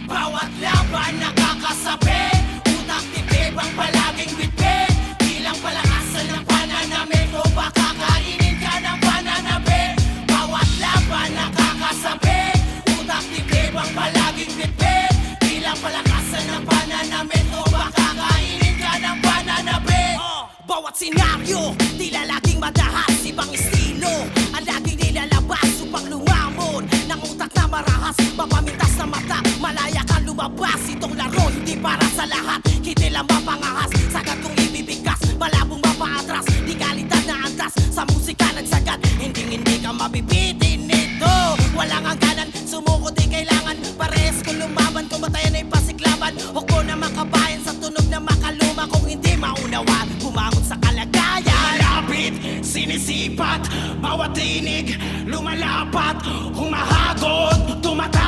Bawat laban nakakasabi, utak tibib ang palaging bitbit. Bilang palakasan ng pananamit o baka kainin ka ng pananabi. Bawat laban nakakasabi, utak tibib ang palaging bitbit. Bilang palakasan ng pananamit o baka kainin ka ng pananabi. Bawat senaryo, tila laging madahas, ibang estilo ang laging nilalabas upang lumamon ng utak na marahas, mapamintas na mata, malaya kang lumabas. Itong laro hindi para sa lahat, hindi lang mapangahas. Sagad kong ibibigkas, malabong mapaatras, di kalidad na antas, sa musika nagsagat. Hindi ka mabibitin nito, walang hangganan, sumuko di kailangan. Pares kung lumaban, kung batayan ay pasiklaban. Huwag na makabayan sa tunog na makaluma. Kung hindi maunawa, bumangon sa kalagayan. Malapit, sinisipat, bawat tinig lumalapat, humahagod, tumatawag.